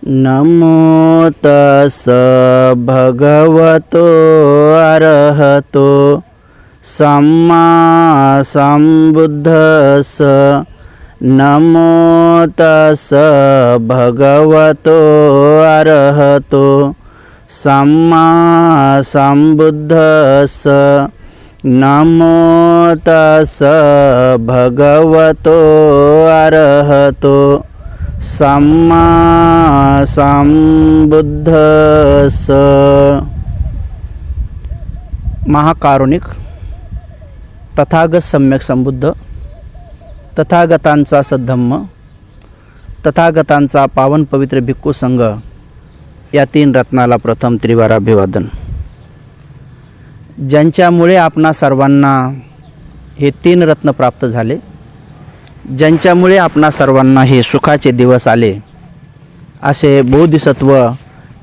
नमो तस् भगवतो अरहतो सम्मा सम्बुद्धस्स। नमो तस् भगवतो अरहतो सम्मा सम्बुद्धस्स। नमो तस् भगवतो अरहतो सम्मा सम्बुद्धस्स। महाकारुणिक तथागत सम्यक संबुद्ध, तथागतांचा सद्धम्म, तथागतांचा पावन पवित्र भिक्खू संघ या तीन रत्नाला प्रथम त्रिवार अभिवादन। ज्यांच्यामुळे आपणा सर्वांना हे तीन रत्न प्राप्त झाले, ज्यांच्यामुळे आपणा सर्वांना हे सुखाचे दिवस आले, असे बोधिसत्व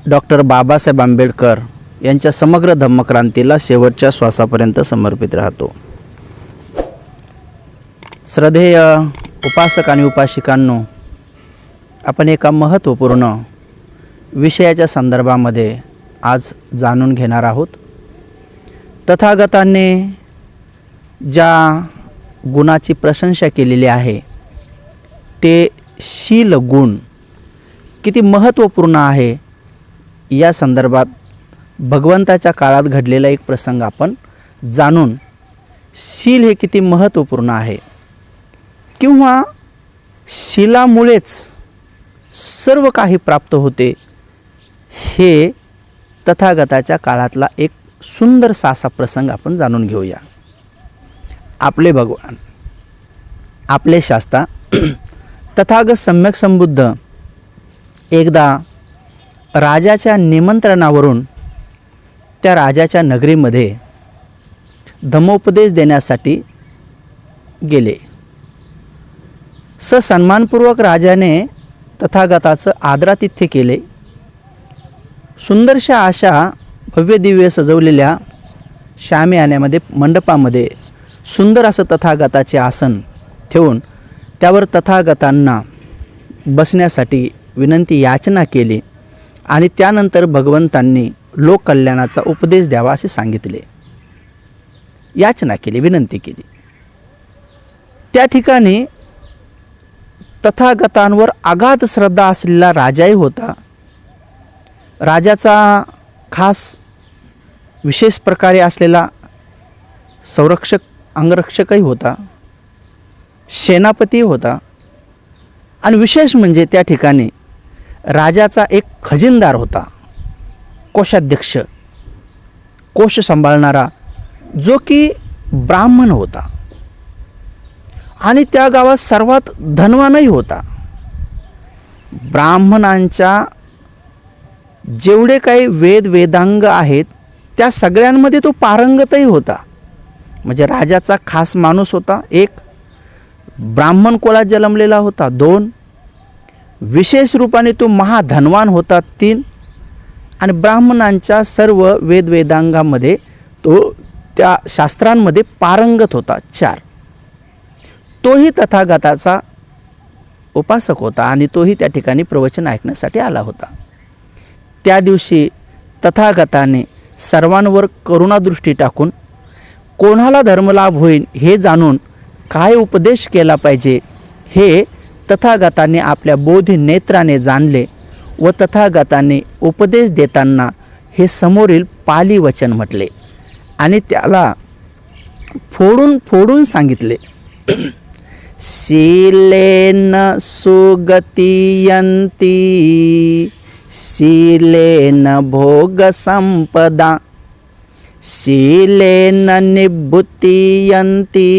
डॉक्टर बाबासाहेब आंबेडकर यांच्या समग्र धम्मक्रांतीला शेवटच्या श्वासापर्यंत समर्पित राहतो। श्रद्धेय उपासक आणि उपासिकांनो, आपण एका महत्त्वपूर्ण विषयाच्या संदर्भामध्ये आज जाणून घेणार आहोत। तथागतांनी ज्या गुणाची प्रशंसा केलेली आहे ते शील गुण किती महत्त्वपूर्ण आहे, या संदर्भात भगवंताच्या काळात घडलेला एक प्रसंग आपण जाणून शील हे किती महत्त्वपूर्ण आहे किंवा शीलामुळेच सर्व काही प्राप्त होते, हे तथागताच्या काळातला एक सुंदरसा असा प्रसंग आपण जाणून घेऊया। आपले भगवान, आपले शास्ता तथागत सम्यक संबुद्ध एकदा राजाच्या निमंत्रणावरून त्या राजाच्या नगरीमध्ये धम्मोपदेश देण्यासाठी गेले। सन्मानपूर्वक राजाने तथागताचं आदरातिथ्य केले। सुंदरशा अशा भव्य दिव्य सजवलेल्या शामियान्यामध्ये मंडपामध्ये सुंदर असं तथागताचे आसन ठेवून त्यावर तथागतांना बसण्यासाठी विनंती याचना केली आणि त्यानंतर भगवंतांनी लोककल्याणाचा उपदेश द्यावा असे सांगितले, याचना केली, विनंती केली। त्या ठिकाणी तथागतांवर अगाध श्रद्धा असलेला राजाही होता। राजाचा खास विशेष प्रकारे असलेला संरक्षक अंगरक्षकही होता, सेनापती होता आणि विशेष म्हणजे त्या ठिकाणी राजाचा एक खजिनदार होता, कोषाध्यक्ष, कोष सांभाळणारा, जो की ब्राह्मण होता आणि त्या गावात सर्वात धनवानही होता। ब्राह्मणांच्या जेवढे काही वेदांग आहेत त्या सगळ्यांमध्ये तो पारंगतही होता। म्हणजे राजाचा खास माणूस होता, एक ब्राह्मण कुळात जन्मलेला होता, दोन विशेष रूपाने तो महाधनवान होता, तीन आणि ब्राह्मणांच्या सर्व वेदांगामध्ये तो त्या शास्त्रांमध्ये पारंगत होता, चार। तोही तथागताचा उपासक होता आणि तोही त्या ठिकाणी प्रवचन ऐकण्यासाठी आला होता। त्या दिवशी तथागताने सर्वांवर करुणादृष्टी टाकून कोणाला धर्मलाभ होईल हे जाणून काय उपदेश केला पाहिजे हे तथागताने आपल्या बोधी नेत्राने जाणले व तथागताने उपदेश देताना हे समोरील पाली वचन म्हटले आणि त्याला फोडून फोडून सांगितले। शीलेन सुगतियन्ति शीलेन भोग संपदा शीलेन निबुद्धीयन्ति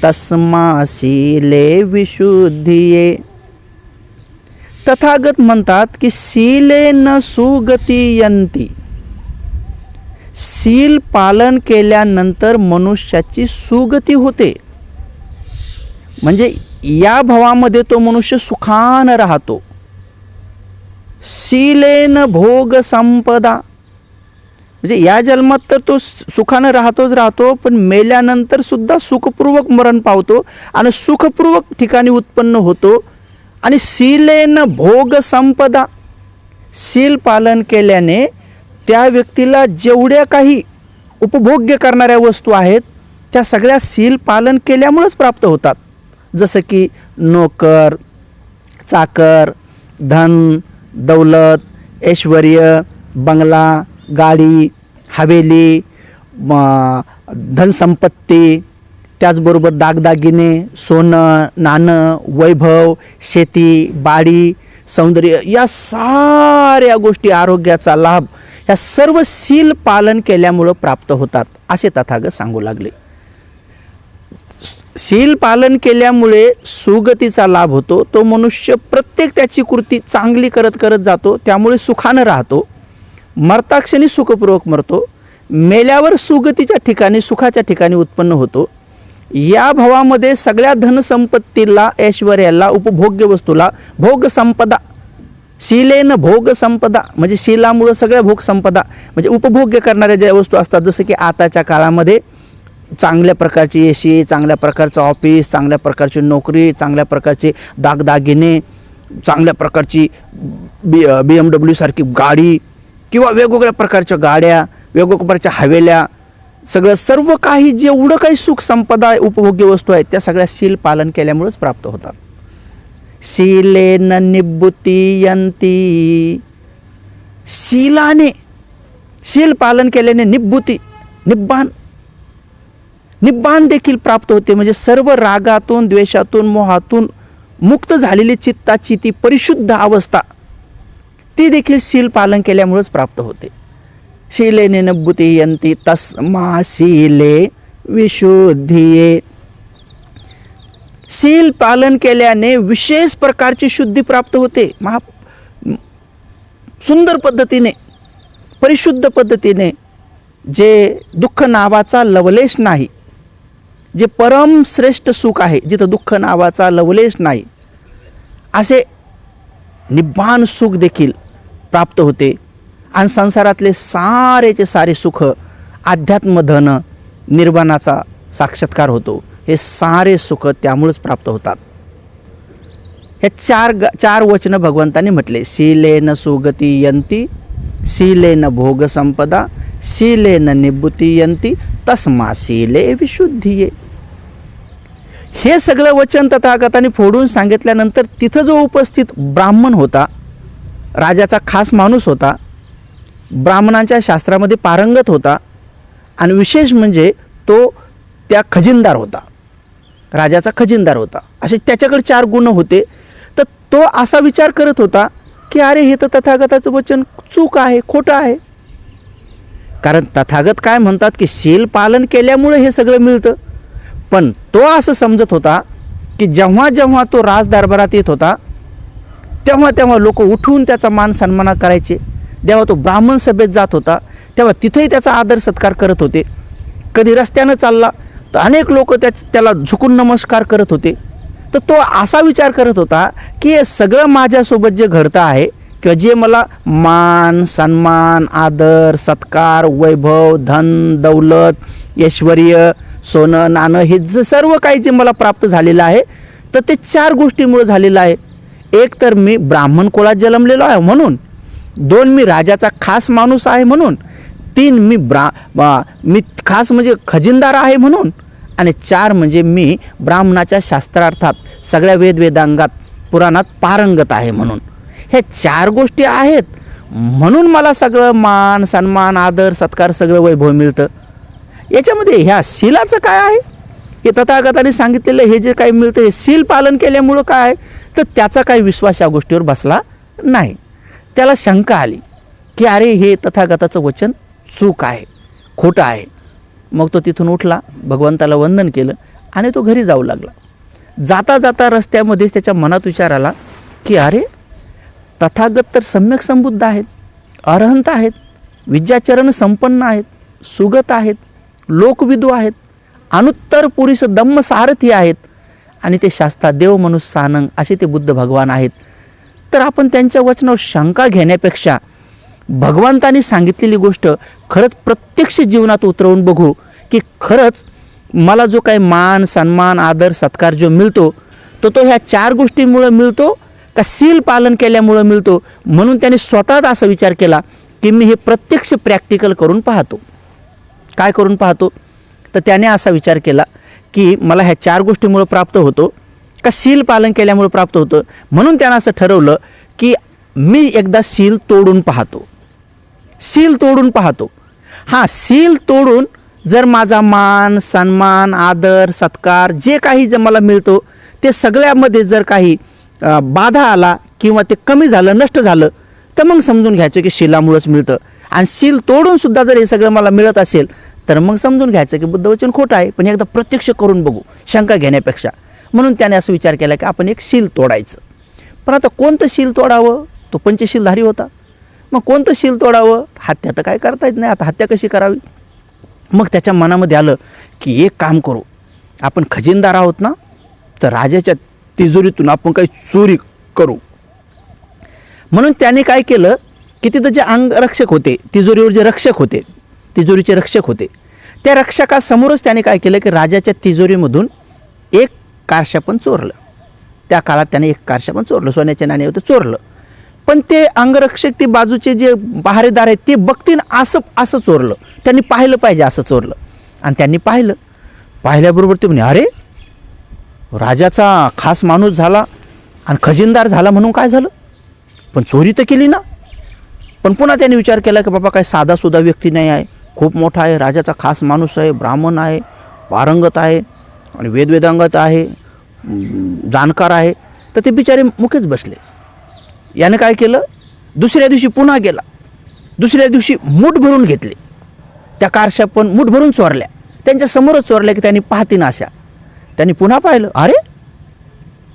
तस्मा शीले विशुद्धीये। तथागत म्हणतात की शीलेन सुगतियन्ति, शील पालन केल्यानंतर मनुष्याची सुगती होते, म्हणजे या भवामध्ये तो मनुष्य सुखाने राहतो। शीलेन भोग संपदा, म्हणजे या जन्मात तर तो सुखाने राहतो, पण मेल्यानंतर सुद्धा सुखपूर्वक मरण पावतो आणि सुखपूर्वक ठिकाणी उत्पन्न होतो आणि शीलेन भोग संपदा, शील पालन केल्याने त्या व्यक्तीला जेवढ्या काही उपभोग्य करणाऱ्या वस्तू आहेत त्या सगळ्या शील पालन केल्यामुळेच प्राप्त होतात. जसं की नोकर, चाकर, धन, दौलत, ऐश्वर्य, बंगला, गाडी, हवेली, धनसंपत्ती, त्याचबरोबर दागदागिने, सोनं नाणं, वैभव, शेती, बाडी, सौंदर्य, या साऱ्या गोष्टी, आरोग्याचा लाभ, या सर्व शील पालन केल्यामुळं प्राप्त होतात असे तथागत सांगू लागले. शील पालन केल्यामुळे सुगतीचा लाभ होतो. तो मनुष्य प्रत्येक त्याची कृती चांगली करत करत जातो, त्यामुळे सुखानं राहतो. मरताक्षणी सुखपूर्वक मरतो. मेल्यावर सुगतीच्या ठिकाणी, सुखाच्या ठिकाणी उत्पन्न होतो. या भावामध्ये सगळ्या धनसंपत्तीला, ऐश्वर्याला, उपभोग्य वस्तूला भोग संपदा, शीलेन भोग संपदा, म्हणजे शीलामुळं सगळ्या भोग संपदा म्हणजे उपभोग्य करणाऱ्या ज्या वस्तू असतात, जसं की आताच्या काळामध्ये चांगल्या प्रकारची एसी, चांगल्या प्रकारचं ऑफिस, चांगल्या प्रकारची नोकरी, चांगल्या प्रकारचे दागदागिने, चांगल्या प्रकारची BMW सारखी गाडी किंवा वेगवेगळ्या प्रकारच्या गाड्या, वेगवेगळ्या प्रकारच्या हवेल्या, सगळं सर्व काही जेवढं काही सुख संपदा, उपभोग्य वस्तू आहेत त्या सगळ्या शील पालन केल्यामुळेच प्राप्त होतात. शीलेन निब्बुतीयन्ति, शीलाने, शील पालन केल्याने निब्बुती, निब्बान देखील प्राप्त होते. म्हणजे सर्व रागातून, द्वेषातून, मोहातून मुक्त झालेली चित्ताची ती परिशुद्ध अवस्था, ती देखील शील पालन केल्यामुळेच प्राप्त होते. शीलेने निब्बुतीयन्ति तस्मा शीले विशुद्धिये, शील पालन केल्याने विशेष प्रकारची शुद्धी प्राप्त होते. सुंदर पद्धतीने, परिशुद्ध पद्धतीने, जे दुःख नावाचा लवलेश नाही, जे परम श्रेष्ठ सुख आहे, जिथं दुःख नावाचा लवलेश नाही, असे निब्बान सुख देखील प्राप्त होते. आणि संसारातले सारेचे सारे सुख, अध्यात्मधन, निर्वाणाचा साक्षात्कार होतो, हे सारे सुख त्यामुळेच प्राप्त होतात. हे चार वचनं भगवंतांनी म्हटले. शीलेन सुगतीयन्ति, शीलेन भोग संपदा, शीलेन निब्बुतीयन्ति तस्मा शीले विशुद्धिये. हे सगळं वचन तथागतांनी फोडून सांगितल्यानंतर तिथं जो उपस्थित ब्राह्मण होता, राजाचा खास माणूस होता, ब्राह्मणांच्या शास्त्रामध्ये पारंगत होता, आणि विशेष म्हणजे तो त्या खजिनदार होता, राजाचा खजिनदार होता. असे त्याच्याकडे 4 गुण होते. तर तो असा विचार करत होता की अरे हे तर तथागताचं वचन चूक आहे, खोटं आहे. कारण तथागत काय म्हणतात की शील पालन केल्यामुळे हे सगळं मिळतं. पण तो असं समजत होता की जेव्हा जेव्हा तो राजदरबारात येत होता तेव्हा तेव्हा लोक उठून त्याचा मान सन्मान करायचे. जेव्हा तो ब्राह्मण सभेत जात होता तेव्हा तिथेही त्याचा आदर सत्कार करत होते. कधी रस्त्यानं चालला तर अनेक लोक त्याला झुकून नमस्कार करत होते. तर तो असा विचार करत होता की हे सगळं माझ्यासोबत जे घडतं आहे किंवा जे मला मान, सन्मान, आदर, सत्कार, वैभव, धन, दौलत, ऐश्वर्य, सोनं नाणं, हे जे सर्व काही जे मला प्राप्त झालेलं आहे तर ते 4 गोष्टींमुळे झालेलं आहे. एक तर मी ब्राह्मण कुळात जन्मलेलो आहे म्हणून, 2 मी राजाचा खास माणूस आहे म्हणून, 3 मी खास म्हणजे खजिनदार आहे म्हणून, आणि 4 म्हणजे मी ब्राह्मणाच्या शास्त्रार्थात सगळ्या वेदांगात पुराणात पारंगत आहे म्हणून. हे 4 गोष्टी आहेत म्हणून मला सगळं मान, सन्मान, आदर, सत्कार, सगळं वैभव मिळतं. याच्यामध्ये ह्या शीलाचं काय आहे? हे तथागताने सांगितलेलं हे जे काही मिळतं हे शील पालन केल्यामुळं काय आहे? तर त्याचा काही विश्वास या गोष्टीवर बसला नाही. त्याला शंका आली की अरे हे तथागताचं वचन चूक आहे, खोटं आहे. मग तो तिथून उठला, भगवंताला वंदन केलं आणि तो घरी जाऊ लागला. जाता जाता रस्त्यामध्येच त्याच्या मनात विचार आला की अरे तथागत तर सम्यक संबुद्ध आहेत, अरहंत आहेत, विद्याचरण संपन्न आहेत, सुगत आहेत, लोकविदू आहेत, अनुत्तर पुरुष दम्म सारथी आहेत, आणि ते शास्त्रा देव मनुष्य सानंग असे ते बुद्ध भगवान आहेत. तर आपण त्यांच्या वचनावर शंका घेण्यापेक्षा भगवंतांनी सांगितलेली गोष्ट खरंच प्रत्यक्ष जीवनात उतरवून बघू की खरंच मला जो काही मान, सन्मान, आदर, सत्कार जो मिळतो तो ह्या 4 गोष्टींमुळे मिळतो का सील पालन केल्यामुळं मिळतो? म्हणून त्याने स्वतःच असा विचार केला की मी हे प्रत्यक्ष प्रॅक्टिकल करून पाहतो. काय करून पाहतो? तर त्याने असा विचार केला की मला ह्या 4 गोष्टीमुळे प्राप्त होतो, का सील पालन केल्यामुळे प्राप्त होतं. म्हणून त्यानं असं ठरवलं की मी एकदा सील तोडून पाहतो. सील तोडून पाहतो. हां, सील तोडून जर माझा मान, सन्मान, आदर, सत्कार जे काही जे मला मिळतो ते सगळ्यामध्ये जर काही बाधा आला किंवा ते कमी झालं, नष्ट झालं, तर मग समजून घ्यायचं की शिलामुळंच मिळतं. आणि सील तोडूनसुद्धा जर हे सगळं मला मिळत असेल तर मग समजून घ्यायचं की बुद्धवचन खोटं आहे. पण एकदा प्रत्यक्ष करून बघू, शंका घेण्यापेक्षा. म्हणून त्याने असं विचार केला की आपण एक सील तोडायचं. पण आता कोणतं सील तोडावं? तो पंचशीलधारी होता. मग कोणतं सील तोडावं? हत्या तर काय करता येत नाही. आता हत्या कशी करावी? मग त्याच्या मनामध्ये आलं की एक काम करू, आपण खजिनदार आहोत ना, तर राजाच्या तिजोरीतून आपण काही चोरी करू. म्हणून त्याने काय केलं की तिथं जे अंगरक्षक होते, तिजोरीवर जे रक्षक होते, तिजोरीचे रक्षक होते, त्या रक्षकासमोरच त्याने काय केलं की राजाच्या तिजोरीमधून एक कारशापण चोरलं. त्या काळात त्याने एक कारशापण चोरलं, सोन्याचे नाणे होतं, चोरलं. पण ते अंगरक्षक, ते बाजूचे जे पहारेदार आहेत ते बघतील असं चोरलं. त्यांनी पाहिलं पाहिजे असं चोरलं. आणि त्यांनी पाहिल्याबरोबर ते म्हणे, अरे राजाचा खास माणूस झाला आणि खजिनदार झाला म्हणून काय झालं, पण चोरी तर केली ना. पण पुन्हा त्याने विचार केला की बाबा काय साधासुद्धा व्यक्ती नाही आहे, खूप मोठा आहे, राजाचा खास माणूस आहे, ब्राह्मण आहे, पारंगत आहे आणि वेदवेदांगत आहे, जाणकार आहे. तर ते बिचारे मुकेच बसले. याने काय केलं, दुसऱ्या दिवशी पुन्हा गेला. दुसऱ्या दिवशी मूठ भरून घेतले. त्या कारशा पण मूठ भरून चोरल्या, त्यांच्या समोरच चोरल्या की त्यांनी पाहतीन अशा. त्यांनी पुन्हा पाहिलं, अरे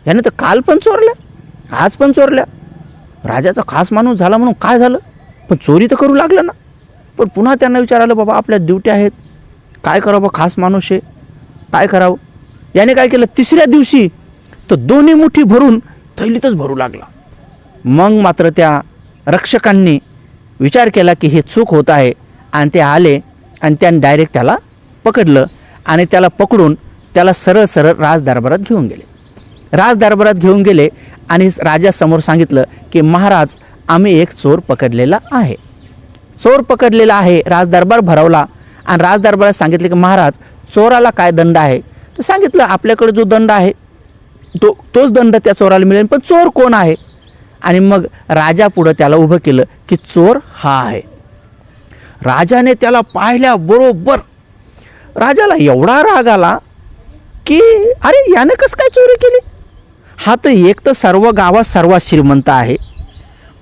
याने तर काल पण चोरल्या, आज पण चोरल्या. राजाचा खास माणूस झाला म्हणून काय झालं, पण चोरी तर करू लागलं ना. पण पुन्हा त्यांना विचार आलं, बाबा आपल्या ड्युटी आहेत, काय करावं, खास माणूस आहे, काय करावं. याने काय केलं, तिसऱ्या दिवशी तो दोन्ही मुठी भरून थैलीतच भरू लागला. मग मात्र त्या रक्षकांनी विचार केला की हे चूक होत आहे. आणि ते आले आणि त्याने डायरेक्ट त्याला पकडलं आणि त्याला पकडून त्याला सरळ सरळ राजदरबारात घेऊन गेले. राजदरबारात घेऊन गेले आणि राजासमोर सांगितलं की महाराज, आम्ही एक चोर पकडलेला आहे. चोर पकडलेला आहे. राजदरबार भरवला आणि राजदरबारात सांगितलं की महाराज, चोराला काय दंड आहे. तर सांगितलं आपल्याकडे जो दंड आहे तोच दंड त्या चोराला मिळेल, पण चोर कोण आहे. आणि मग राजापुढं त्याला उभं केलं की चोर हा आहे. राजाने त्याला पाहिल्याबरोबर राजाला एवढा राग आला की अरे यानं कसं काय चोरी केली. हा तर एक तर सर्व गावात सर्वात श्रीमंत आहे,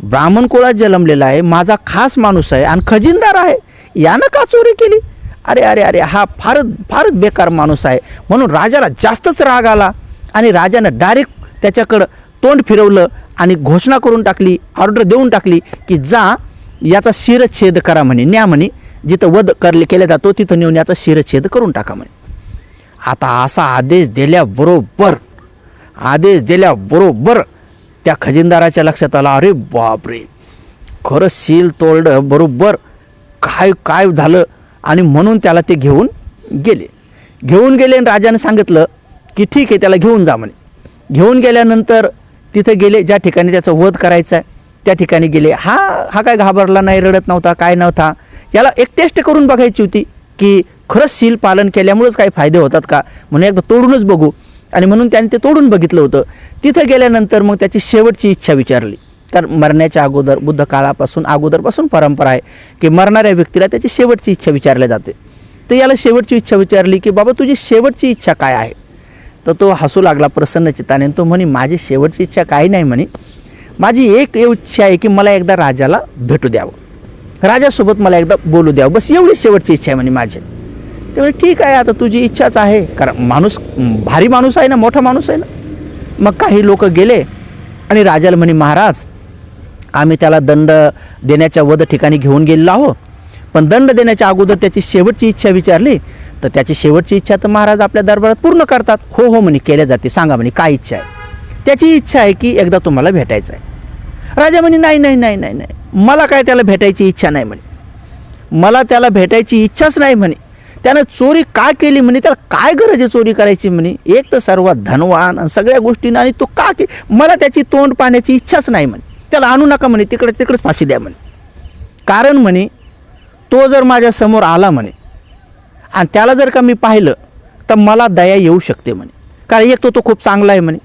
ब्राह्मण कुळात जन्मलेला आहे, माझा खास माणूस आहे आणि खजिनदार आहे, यानं का चोरी केली. अरे अरे अरे हा फारच बेकार माणूस आहे. म्हणून राजाला जास्तच राग आला आणि राजानं डायरेक्ट त्याच्याकडं तोंड फिरवलं आणि घोषणा करून टाकली, ऑर्डर देऊन टाकली की जा याचा शिरच्छेद करा म्हणे, न्या म्हणे, जिथं वध केला जातो तिथं नेऊन याचा शिरच्छेद करून टाका म्हणे. आता असा आदेश दिल्याबरोबर त्या खजिनदाराच्या लक्षात आला, अरे बापरे, खरं सील तोडलं बरोबर, काय झालं. आणि म्हणून त्याला ते घेऊन गेले आणि राजाने सांगितलं की ठीक आहे, त्याला घेऊन जा म्हणे. घेऊन गेल्यानंतर तिथे गेले, ज्या ठिकाणी त्याचा वध करायचा आहे त्या ठिकाणी गेले. हा काय घाबरला नाही, रडत नव्हता, काय नव्हता. याला एक टेस्ट करून बघायची होती की खरंच सील पालन केल्यामुळेच काही फायदे होतात का, म्हणून एकदा तोडूनच बघू. आणि म्हणून त्याने ते तोडून बघितलं होतं. तिथं गेल्यानंतर मग त्याची शेवटची इच्छा विचारली, कारण मरण्याच्या अगोदर बुद्ध काळापासून अगोदरपासून परंपरा आहे की मरणाऱ्या व्यक्तीला त्याची शेवटची इच्छा विचारली जाते. तर याला शेवटची इच्छा विचारली की बाबा तुझी शेवटची इच्छा काय आहे. तर तो हसू लागला प्रसन्न चित्ताने. तो म्हणे माझी शेवटची इच्छा काही नाही म्हणे, माझी एक इच्छा आहे की मला एकदा राजाला भेटू द्यावं, राजासोबत मला एकदा बोलू द्यावं, बस एवढीच शेवटची इच्छा आहे म्हणे माझी. त्यामुळे ठीक आहे, आता तुझी इच्छाच आहे, कारण माणूस भारी माणूस आहे ना, मोठा माणूस आहे ना. मग काही लोक गेले आणि राजाला म्हणे महाराज, आम्ही त्याला दंड देण्याच्या वध ठिकाणी घेऊन गेलेलो आहो, पण दंड देण्याच्या अगोदर त्याची शेवटची इच्छा विचारली तर त्याची शेवटची इच्छा तर महाराज आपल्या दरबारात पूर्ण करतात. हो म्हणे, केल्या जाते, सांगा म्हणे काय इच्छा आहे. त्याची इच्छा आहे की एकदा तुम्हाला भेटायचं आहे. राजा म्हणे नाही, मला काय त्याला भेटायची इच्छा नाही म्हणे, मला त्याला भेटायची इच्छाच नाही म्हणे. त्यानं चोरी का केली म्हणे, त्याला काय गरज आहे चोरी करायची म्हणे, एक तर सर्वात धनवान आणि सगळ्या गोष्टींना, आणि तो का की मला त्याची तोंड पाहण्याची इच्छाच नाही म्हणे, त्याला आणू नका म्हणे, तिकडेच फाशी द्या म्हणे. कारण म्हणे तो जर माझ्यासमोर आला म्हणे आणि त्याला जर का मी पाहिलं तर मला दया येऊ शकते म्हणे. कारण एक तो खूप चांगला आहे म्हणे,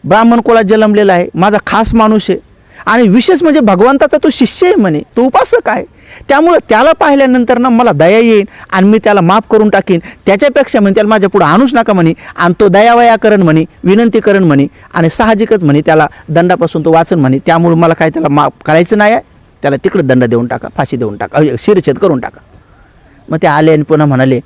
ब्राह्मण कुळात जन्मलेला आहे, माझा खास माणूस आहे, आणि विशेष म्हणजे भगवंताचा तो शिष्य आहे म्हणे, तो उपासक आहे. त्यामुळं त्याला पाहिल्यानंतर ना मला दया येईल आणि मी त्याला माफ करून टाकीन. त्याच्यापेक्षा म्हणे त्याला माझ्या पुढं आणूच नका म्हणे, आणि तो दयावया करण म्हणे, विनंती करण म्हणे, आणि साहजिकच म्हणे त्याला दंडापासून तो वाचन म्हणे. त्यामुळे मला काय त्याला माफ करायचं नाही आहे, त्याला तिकडं दंड देऊन टाका, फाशी देऊन टाका, शिरच्छेद करून टाका. मग ते आले आणि पुन्हा म्हणाले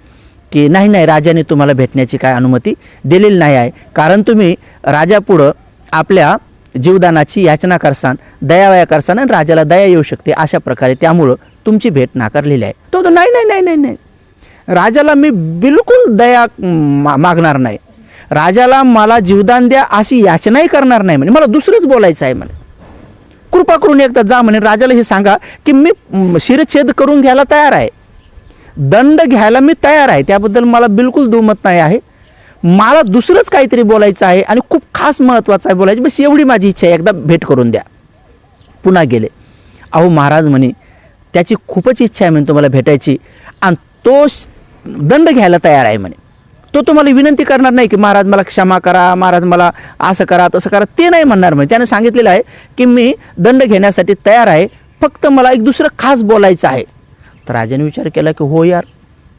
की नाही राजाने तुम्हाला भेटण्याची काय अनुमती दिलेली नाही आहे, कारण तुम्ही राजापुढं आपल्या जीवदानाची याचना करसान, दयावया करसान आणि राजाला दया येऊ शकते अशा प्रकारे, त्यामुळं तुमची भेट नाकारलेली आहे. तो नाही, राजाला मी बिलकुल दया मागणार नाही, राजाला मला जीवदान द्या अशी याचनाही करणार नाही म्हणे, मला दुसरंच बोलायचं आहे म्हणे, कृपा करून एकदा जा म्हणे, राजाला हे सांगा की मी शिरच्छेद करून घ्यायला तयार आहे, दंड घ्यायला मी तयार आहे, त्याबद्दल मला बिलकुल दुमत नाही आहे, मला दुसरंच काहीतरी बोलायचं आहे आणि खूप खास महत्त्वाचं आहे बोलायचं, बस एवढी माझी इच्छा आहे, एकदा भेट करून द्या. पुन्हा गेले. अहो महाराज म्हणे त्याची खूपच इच्छा आहे म्हणे तुम्हाला भेटायची, आणि तो दंड घ्यायला तयार आहे म्हणे, तो तुम्हाला विनंती करणार नाही की महाराज मला क्षमा करा, महाराज मला असं करा तसं करा, ते नाही म्हणणार म्हणे. त्याने सांगितलेलं आहे की मी दंड घेण्यासाठी तयार आहे, फक्त मला एक दुसरं खास बोलायचं आहे. तर राजाने विचार केला की हो यार,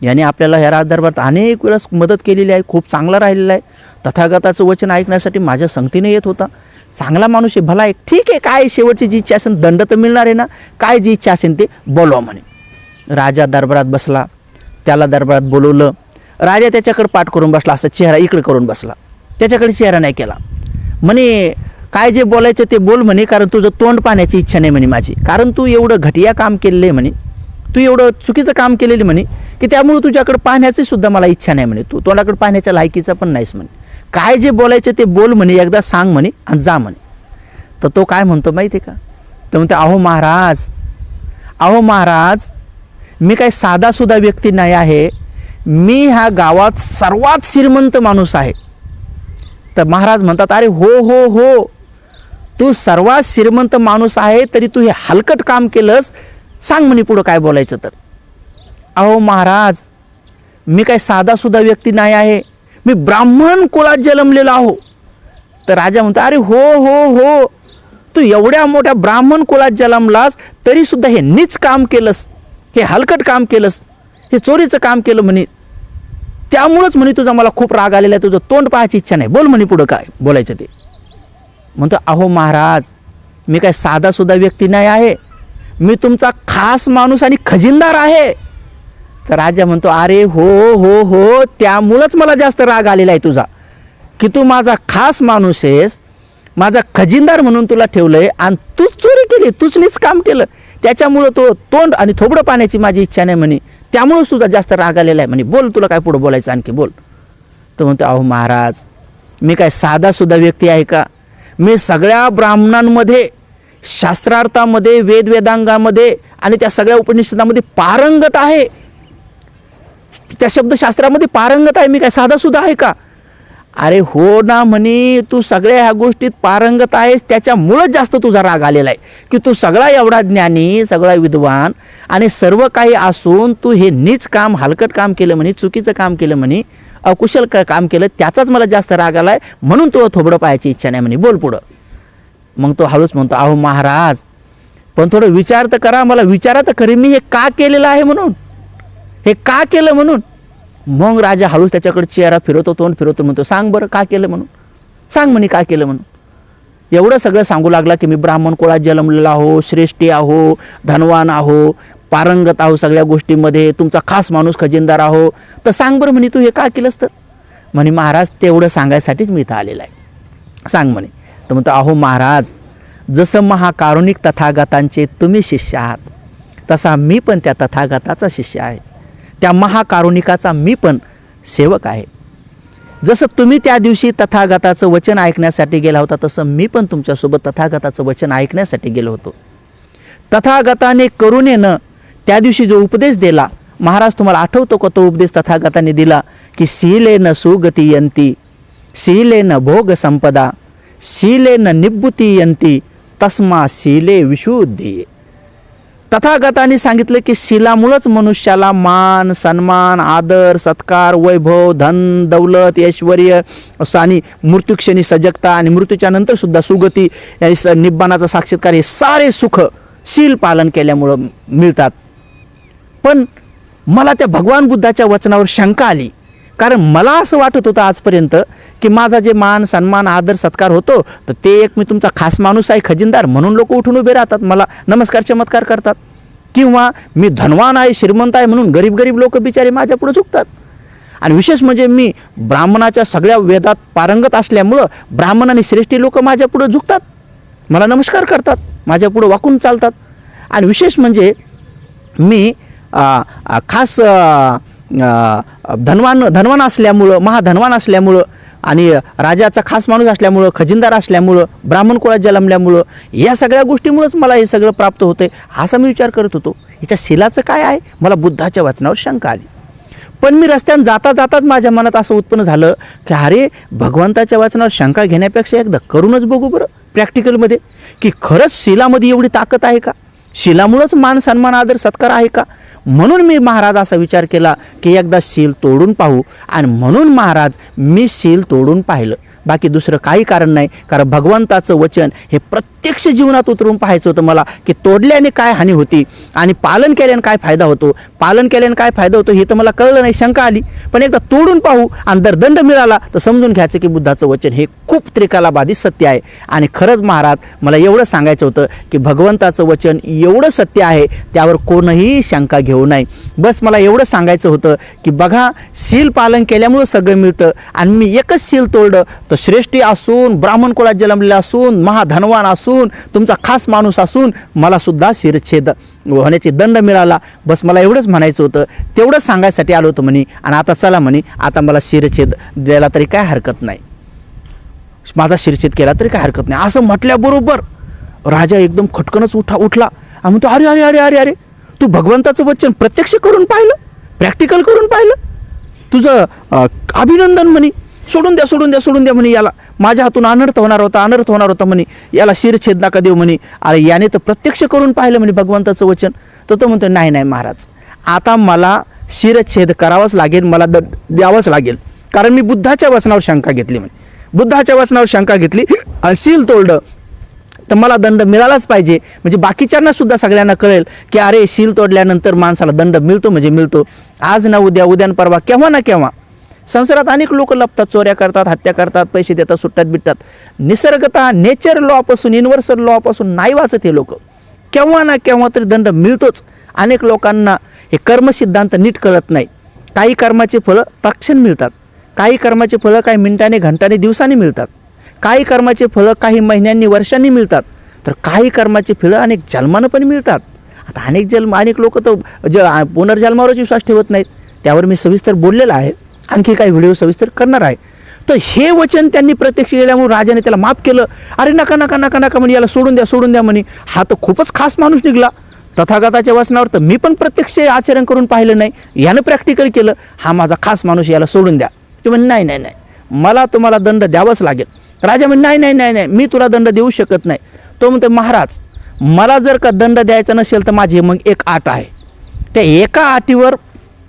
याने आपल्याला ह्या राजदरबारात अनेक वेळेस मदत केलेली आहे, खूप चांगला राहिलेला आहे, तथागताचं वचन ऐकण्यासाठी माझ्या संगतीने येत होता, चांगला माणूस आहे, भला आहे, ठीक आहे, काय शेवटची जी इच्छा असेल, दंड तर मिळणार आहे ना, काय जी इच्छा असेल ते बोलवा म्हणे. राजा दरबारात बसला, त्याला दरबारात बोलवलं. राजा त्याच्याकडे पाठ करून बसला, असं चेहरा इकडे करून बसला, त्याच्याकडे चेहरा नाही केला. म्हणे काय जे बोलायचं ते बोल म्हणे, कारण तुझं तोंड पाहण्याची इच्छा नाही म्हणे माझी, कारण तू एवढं घटिया काम केलेलं आहे म्हणे, तू एवढं चुकीचं काम केलेलं म्हणे की त्यामुळे तुझ्याकडे पाहण्याची सुद्धा मला इच्छा नाही म्हणे, तू तोंडाकडे पाहण्याच्या लायकीचा पण नाहीस म्हणे, काय जे बोलायचं ते बोल म्हणे, एकदा सांग म्हणे आणि जा म्हणे. तर तो काय म्हणतो माहिती आहे का, तर म्हणतो अहो महाराज मी काही साधासुद्धा व्यक्ती नाही आहे, मी ह्या गावात सर्वात श्रीमंत माणूस आहे. तर महाराज म्हणतात अरे हो तू सर्वात श्रीमंत माणूस आहे, तरी तू हे हलकट काम केलंस, सांग म्हणे पुढं काय बोलायचं. तर अहो महाराज मी काही साधासुद्धा व्यक्ती नाही आहे, मी ब्राह्मण कुळात जन्मलेलो आहो. तर राजा म्हणतो अरे हो तू एवढ्या मोठ्या ब्राह्मण कुळात जन्मलास तरीसुद्धा हे नीच काम केलंस, हे हलकट काम केलंस, हे चोरीचं काम केलं म्हणे, त्यामुळंच म्हणे तुझा मला खूप राग आलेला आहे, तुझं तोंड पाहायची इच्छा नाही, बोल म्हणे पुढं काय बोलायचं ते. म्हणतो अहो महाराज मी काय साधासुद्धा व्यक्ती नाही आहे, मी तुमचा खास माणूस आणि खजिनदार आहे. तर राजा म्हणतो अरे हो त्यामुळंच मला जास्त राग आलेला आहे तुझा, की तू माझा खास माणूस आहेस, माझा खजिनदार म्हणून तुला ठेवलंय आणि तूच चोरी केली, तूच नीच काम केलं, त्याच्यामुळं तो तोंड आणि थोबडं पाण्याची माझी इच्छा नाही म्हणे, त्यामुळंच तुझा जास्त राग आलेला आहे म्हणे, बोल तुला काय पुढं बोलायचं आणखी बोल. तो म्हणतो अहो महाराज मी काय साधासुद्धा व्यक्ती आहे का, मी सगळ्या ब्राह्मणांमध्ये, शास्त्रार्थामध्ये, वेदांगामध्ये आणि त्या सगळ्या उपनिषदामध्ये पारंगत आहे, त्या शब्दशास्त्रामध्ये पारंगत आहे, मी काय साधासुद्धा आहे का. अरे हो ना म्हणे, तू सगळ्या ह्या गोष्टीत पारंगत आहेस, त्याच्यामुळंच जास्त तुझा राग आलेला आहे, की तू सगळा एवढा ज्ञानी, सगळा विद्वान आणि सर्व काही असून तू हे नीच काम, हलकट काम केलं म्हणे, चुकीचं काम केलं म्हणे, अकुशल काम केलं, त्याचाच मला जास्त राग आला आहे, म्हणून तो थोबडं पाहायची इच्छा नाही म्हणे, बोल पुढं. मग तो हळूच म्हणतो अहो महाराज पण थोडं विचार तर करा, मला विचारा तर खरी मी हे का केलेलं आहे म्हणून, हे का केलं म्हणून. मग राजा हळूच त्याच्याकडे चेहरा फिरवतो, तोंड फिरवतो, म्हणतो सांग बरं का केलं म्हणून, सांग म्हणे का केलं म्हणून. एवढं सगळं सांगू लागला की मी ब्राह्मण कुळात जन्मलेला आहो, श्रेष्ठी आहो, धनवान आहो, पारंगत आहो सगळ्या गोष्टींमध्ये, तुमचा खास माणूस खजिनदार आहो, तर सांग बरं म्हणे तू हे का केलंस. तर म्हणे महाराज तेवढं सांगायसाठीच मी इथं आलेला आहे, सांग म्हणे. तर म्हणतो अहो महाराज जसं महाकारुणिक तथागतांचे तुम्ही शिष्य आहात, तसा मी पण त्या तथागताचा शिष्य आहे, त्या महाकारुणिकाचा मी पण सेवक आहे. जसं तुम्ही त्या दिवशी तथागताचं वचन ऐकण्यासाठी गेला होता, तसं मी पण तुमच्यासोबत तथागताचं वचन ऐकण्यासाठी गेलो होतो. तथागताने करुणेनं त्या दिवशी जो उपदेश दिला, महाराज तुम्हाला आठवतो का तो उपदेश तथागतांनी दिला की शीलेन सुगती यंती, शीलेन भोग संपदा, शीलेन निब्बुती यंती, तस्मा शीले विशुद्धी. तथागतांनी सांगितलं की शीलामुळंच मनुष्याला मान सन्मान आदर सत्कार वैभव धन दौलत ऐश्वर्य आणि मृत्यूक्षणी सजगता आणि मृत्यूच्या नंतर सुद्धा सुगती निब्बाणाचा साक्षात्कार हे सारे सुख शील पालन केल्यामुळं मिळतात. पण मला त्या भगवान बुद्धाच्या वचनावर शंका आली, कारण मला असं वाटत होतं आजपर्यंत की माझा जे मान सन्मान आदर सत्कार होतो तर ते एक मी तुमचा खास माणूस आहे खजिनदार म्हणून लोक उठून उभे राहतात, मला नमस्कार चमत्कार करतात, किंवा मी धनवान आहे श्रीमंत आहे म्हणून गरीब गरीब लोक बिचारे माझ्या पुढे झुकतात. आणि विशेष म्हणजे मी ब्राह्मणाच्या सगळ्या वेदात पारंगत असल्यामुळं ब्राह्मण आणि श्रेष्ठी लोक माझ्या पुढे झुकतात, मला नमस्कार करतात, माझ्या पुढे वाकून चालतात. आणि विशेष म्हणजे मी खास धनवान असल्यामुळं महाधनवान असल्यामुळं आणि राजाचा खास माणूस असल्यामुळं खजिनदार असल्यामुळं ब्राह्मण कुळात जन्मल्यामुळं या सगळ्या गोष्टीमुळंच मला हे सगळं प्राप्त होतं असा मी विचार करत होतो. याच्या शीलाचं काय आहे, मला बुद्धाच्या वचनावर शंका आली. पण मी रस्त्यानं जाता जाताच माझ्या मनात असं उत्पन्न झालं की अरे भगवंताच्या वचनावर शंका घेण्यापेक्षा एकदा करूनच बघू बरं प्रॅक्टिकलमध्ये की खरंच शीलामध्ये एवढी ताकद आहे का, शीलामुळंच मान सन्मान आदर सत्कार आहे का. म्हणून मी महाराज असा विचार केला की एकदा शील तोडून पाहू, आणि म्हणून महाराज मी शील तोडून पाहिलं, बाकी दुसरं काही कारण नाही. कारण भगवंताचं वचन हे प्रत्यक्ष जीवनात उतरून पाहायचं होतं मला की तोडल्याने काय हानी होती आणि पालन केल्याने काय फायदा होतो, पालन केल्याने काय फायदा होतो हे तर मला कळलं नाही, शंका आली. पण एकदा तोडून पाहू आणि जर दंड मिळाला तर समजून घ्यायचं की बुद्धाचं वचन हे खूप त्रिकालाबाधी सत्य आहे. आणि खरंच महाराज मला एवढं सांगायचं होतं की भगवंताचं वचन एवढं सत्य आहे त्यावर कोणीही शंका घेऊ नये. बस मला एवढं सांगायचं होतं की बघा शील पालन केल्यामुळं सगळं मिळतं, आणि मी एकच शील तोडलं तर श्रेष्ठी असून ब्राह्मण कुळात जन्मलेला असून महाधनवान असून तुमचा खास माणूस असून मला सुद्धा शिरच्छेद होण्याचे दंड मिळाला. बस मला एवढंच म्हणायचं होतं, तेवढंच सांगायसाठी आलो होतं म्हणे. आणि आता चला म्हणे आता मला शिरच्छेद द्यायला तरी काय हरकत नाही, माझा शिरच्छेद केला तरी काय हरकत नाही. असं म्हटल्याबरोबर राजा एकदम खटकनच उठला आणि म्हणतो अरे अरे अरे अरे अरे तू भगवंताचं वचन प्रत्यक्ष करून पाहिलं, प्रॅक्टिकल करून पाहिलं, तुझं अभिनंदन म्हणे. सोडून द्या म्हणे, याला माझ्या हातून अनर्थ होणार होता म्हणे, याला शिरच्छेद नका देऊ म्हणे. अरे याने तर प्रत्यक्ष करून पाहिलं म्हणे भगवंताचं वचन. तर तो म्हणतो नाही नाही महाराज आता मला शिरच्छेद करावाच लागेल, मला द्यावंच लागेल, कारण मी बुद्धाच्या वचनावर शंका घेतली म्हणे, बुद्धाच्या वचनावर शंका घेतली आणि शील तोडलं तर मला दंड मिळालाच पाहिजे. म्हणजे बाकीच्यांना सुद्धा सगळ्यांना कळेल की अरे शील तोडल्यानंतर माणसाला दंड मिळतो म्हणजे मिळतो. आज ना उद्या उद्यान परवा केव्हा ना केव्हा संसारात अनेक लोक लपतात, चोऱ्या करतात, हत्या करतात, पैसे देतात, सुट्ट्यात बिट्टात. निसर्गतः नेचर लॉपासून युनिव्हर्सल लॉपासून नाही वाचत हे लोक, केव्हा ना केव्हा तरी दंड मिळतोच. अनेक लोकांना हे कर्मसिद्धांत नीट कळत नाही. काही कर्माचे फळं तत्क्षण मिळतात, काही कर्माचे फळं काही मिनिटांनी घंटांनी दिवसांनी मिळतात, काही कर्माचे फळं काही महिन्यांनी वर्षांनी मिळतात, तर काही कर्माचे फळं अनेक जन्मानं पण मिळतात. आता अनेक लोक तर पुनर्जन्मावरच विश्वास ठेवत नाहीत, त्यावर मी सविस्तर बोललेलं आहे, आणखी काही व्हिडिओ सविस्तर करणार आहे. तर हे वचन त्यांनी प्रत्यक्ष केल्यामुळे राजाने त्याला माफ केलं. अरे नका नका नका नका म्हणे, याला सोडून द्या म्हणे, हा तर खूपच खास माणूस निघला तथागताच्या वचनावर, तर मी पण प्रत्यक्ष आचरण करून पाहिलं नाही, यानं प्रॅक्टिकल केलं, हा माझा खास माणूस, याला सोडून द्या. ते म्हणे नाही नाही नाही मला तुम्हाला दंड द्यावाच लागेल. राजा म्हणे नाही नाही नाही नाही मी तुला दंड देऊ शकत नाही. तो म्हणतो महाराज मला जर का दंड द्यायचा नसेल तर माझी मग एक अट आहे, त्या एका अटीवर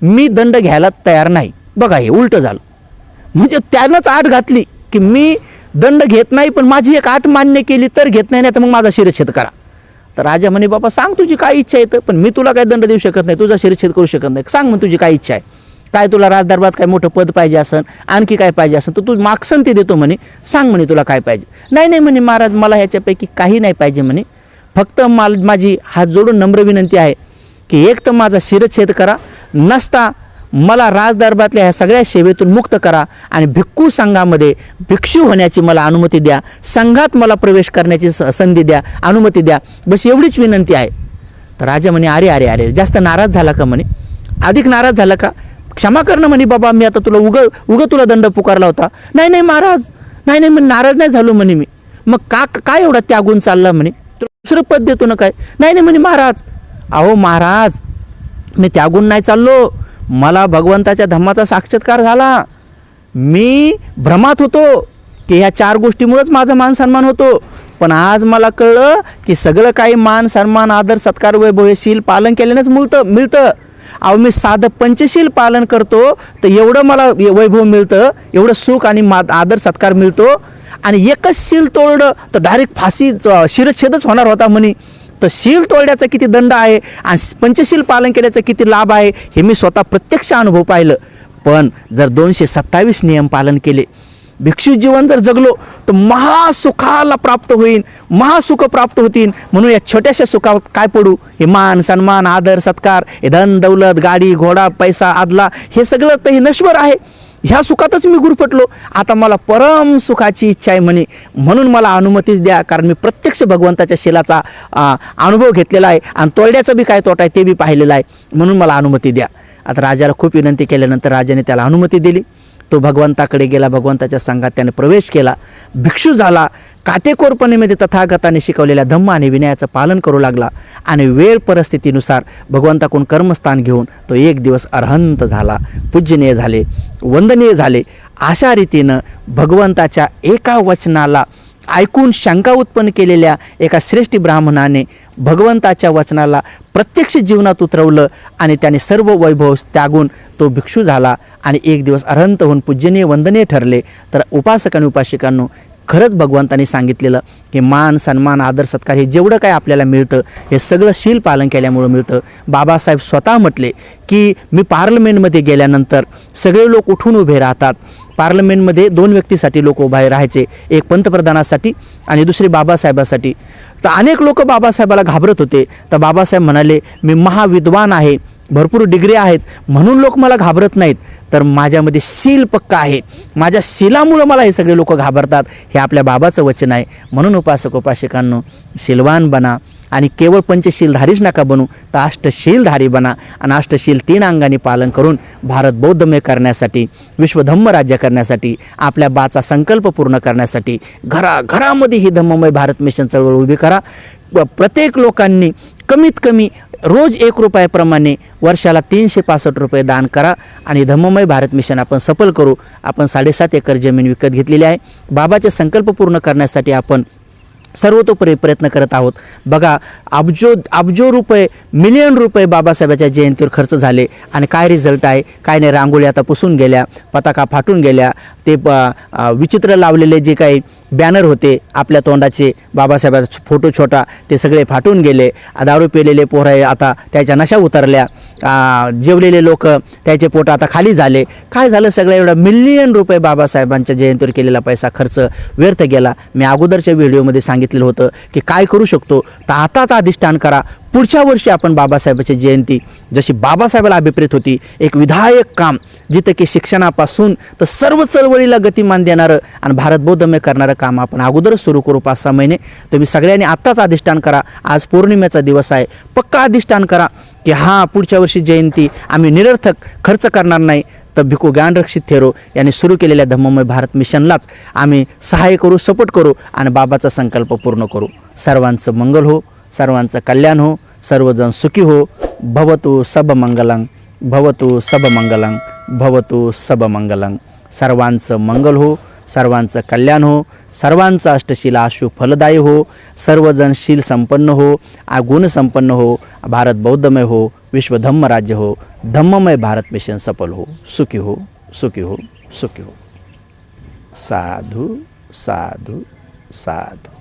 मी दंड घ्यायला तयार नाही. बघा हे उलटं झालं, म्हणजे त्यानंच आठ घातली की मी दंड घेत नाही पण माझी एक आठ मान्य केली तर घेत नाही, तर मग माझा शिरच्छेद करा. तर राजा म्हणे बाबा सांग तुझी काय इच्छा आहे, पण मी तुला काय दंड देऊ शकत नाही, तुझा शिरच्छेद करू शकत नाही. सांग मग तुझी काय इच्छा आहे, काय तुला राजदरबारात काय मोठं पद पाहिजे असन, आणखी काय पाहिजे असन तर तू मागसन ते देतो म्हणे, सांग म्हणे तुला काय पाहिजे. नाही नाही म्हणे महाराज मला ह्याच्यापैकी काही नाही पाहिजे म्हणे, फक्त माझी हात जोडून नम्र विनंती आहे की एक तर माझा शिरच्छेद करा, नसता मला राजदरबारातल्या ह्या सगळ्या सेवेतून मुक्त करा आणि भिक्खू संघामध्ये भिक्षू होण्याची मला अनुमती द्या, संघात मला प्रवेश करण्याची संधी द्या, अनुमती द्या, बस एवढीच विनंती आहे. तर राजा म्हणे अरे अरे अरे जास्त नाराज झाला का म्हणे, अधिक नाराज झाला का, क्षमा करणं म्हणे बाबा मी आता तुला उग तुला दंड पुकारला होता. नाही नाही महाराज नाही नाही म्हणे नाराज नाही झालो म्हणे मी, मग काय एवढा त्यागून चालला म्हणे, तुला दुसरं पद देतो ना काय. नाही नाही म्हणे महाराज, अहो महाराज मी त्यागून नाही चाललो, मला भगवंताच्या धम्माचा साक्षात्कार झाला. मी भ्रमात होतो की ह्या 4 गोष्टीमुळेच माझा मान सन्मान होतो, पण आज मला कळलं की सगळं काही मान सन्मान आदर सत्कार वैभव हे शील पालन केल्यानेच मिळतं. अहो मी साधं पंचशील पालन करतो तर एवढं मला वैभव मिळतं, एवढं सुख आणि आदर सत्कार मिळतो. आणि एकच शील तोडलं तर डायरेक्ट फाशी शिरच्छेदच होणार होता म्हणे. तर शील तोडण्याचा किती दंड आहे आणि पंचशील पालन केल्याचा किती लाभ आहे हे मी स्वतः प्रत्यक्ष अनुभव पाहिलं. पण जर 227 नियम पालन केले, भिक्षू जीवन जर जगलो तर महासुखाला प्राप्त होईल, महासुख प्राप्त होतील. म्हणून या छोट्याशा सुखावर काय पडू? हे मान सन्मान आदर सत्कार, हे धन दौलत गाडी घोडा पैसा आदला हे सगळं तर हे नश्वर आहे. ह्या सुखातच मी गुरफटलो, आता मला परम सुखाची इच्छा आहे म्हणे. म्हणून मला अनुमतीच द्या, कारण मी प्रत्यक्ष भगवंताच्या शिलाचा अनुभव घेतलेला आहे आणि तोडण्याचा बी काय तोटा आहे ते बी पाहिलेला आहे, म्हणून मला अनुमती द्या. आता राजाला खूप विनंती केल्यानंतर राजाने त्याला अनुमती दिली. तो भगवंताकडे गेला, भगवंताच्या संघात त्याने प्रवेश केला, भिक्षू झाला. काटेकोरपणेमध्ये तथागताने शिकवलेल्या धम्म आणि विनयाचं पालन करू लागला आणि वेळ परिस्थितीनुसार भगवंताकडून कर्मस्थान घेऊन तो एक दिवस अरहंत झाला, पूजनीय झाले, वंदनीय झाले. अशा रीतीनं भगवंताच्या एका वचनाला ऐकून शंका उत्पन्न केलेल्या एका श्रेष्ठ ब्राह्मणाने भगवंताच्या वचनाला प्रत्यक्ष जीवनात उतरवलं आणि त्याने सर्व वैभव त्यागून तो भिक्षू झाला आणि एक दिवस अरहंत होऊन पूजनीय वंदनीय ठरले. तर उपासक आणि उपासिकांनो, खरंच भगवंतांनी सांगितलेलं की मान सन्मान आदर सत्कार हे जेवढं काय आपल्याला मिळतं हे सगळं शील पालन केल्यामुळं मिळतं. बाबासाहेब स्वतः म्हटले की मी पार्लमेंटमध्ये गेल्यानंतर सगळे लोक उठून उभे राहतात. पार्लमेंटमध्ये 2 व्यक्तीसाठी लोक उभे राहायचे, एक पंतप्रधानासाठी आणि दुसरी बाबासाहेबासाठी. तर अनेक लोक बाबासाहेबाला घाबरत होते. तर बाबासाहेब म्हणाले, मी महाविद्वान आहे, भरपूर डिग्री आहेत म्हणून लोक मला घाबरत नाहीत, तर माझ्यामध्ये शील पक्का आहे, माझ्या शीलामुळं मला हे सगळे लोक घाबरतात. हे आपल्या बाबाचं वचन आहे. म्हणून उपासक उपासिकांनो, शीलवान बना आणि केवळ पंचशीलधारीच नका बनू, तर अष्टशीलधारी बना आणि अष्टशील 3 अंगांनी पालन करून भारत बौद्धमय करण्यासाठी, विश्वधम्म राज्य करण्यासाठी, आपल्या बाचा संकल्प पूर्ण करण्यासाठी घराघरामध्ये ही धम्ममय भारत मिशन चळवळ उभी करा. प्रत्येक लोकांनी कमीत कमी रोज 1 रुपयाप्रमाणे वर्षाला 365 रुपये दान करा आणि धम्ममय भारत मिशन आपण सफल करू. आपण 7.5 एकर जमीन विकत घेतलेली आहे. बाबाचे संकल्प पूर्ण करण्यासाठी आपण सर्वतोपरी प्रयत्न करत आहोत. बघा, अब्जो रुपये, मिलियन रुपये बाबासाहेबाच्या जयंतीवर खर्च झाले आणि काय रिझल्ट आहे? काय नाही. रांगोळी आता पुसून गेल्या, पताका फाटून गेल्या, ते विचित्र लावलेले जे काही बॅनर होते आपल्या तोंडाचे, बाबासाहेबाचा फोटो छोटा, ते सगळे फाटून गेले. दारू पेलेले पोरं आता त्याच्या नशा उतरल्या, जेवलेले लोक त्याचे पोट आता खाली झाले. काय झालं? सगळं एवढा मिलियन रुपये बाबासाहेबांच्या जयंतीवर केलेला पैसा खर्च व्यर्थ गेला. मी अगोदरच्या व्हिडिओमध्ये सांगितलेलं होतं की काय करू शकतो, तर आताच अधिष्ठान करा. पुढच्या वर्षी आपण बाबासाहेबाची जयंती जशी बाबासाहेबाला अभिप्रेत होती, एक विधायक काम जिथं की शिक्षणापासून तर सर्व चळवळीला गतिमान देणारं आणि भारत बौद्धमय करणारं काम आपण अगोदरच सुरू करू 5-6 महिने. तुम्ही सगळ्यांनी आत्ताच अधिष्ठान करा. आज पौर्णिमेचा दिवस आहे. पक्का अधिष्ठान करा की पुढच्या वर्षी जयंती आम्ही निरर्थक खर्च करणार नाही, तर भिकू ज्ञानरक्षित थेरो यांनी सुरू केलेल्या धम्ममय भारत मिशनलाच आम्ही सहाय्य करू, सपोर्ट करू आणि बाबाचा संकल्प पूर्ण करू. सर्वांचं मंगल हो, सर्वांचं कल्याण हो, सर्वजण सुखी हो. भवतु सब मंगलं, भवतु सब मंगलं, भवतु सब मंगलं. सर्वांचं मंगल हो, सर्वांचं कल्याण हो, सर्वांचं अष्टशील आशु फलदायी हो, सर्वजण शील संपन्न हो, गुण संपन्न हो, भारत बौद्धमय हो, विश्व धम्म राज्य हो, धम्ममय भारत मिशन सफल हो. सुखी हो, सुखी हो, सुखी हो. साधु साधु साधु.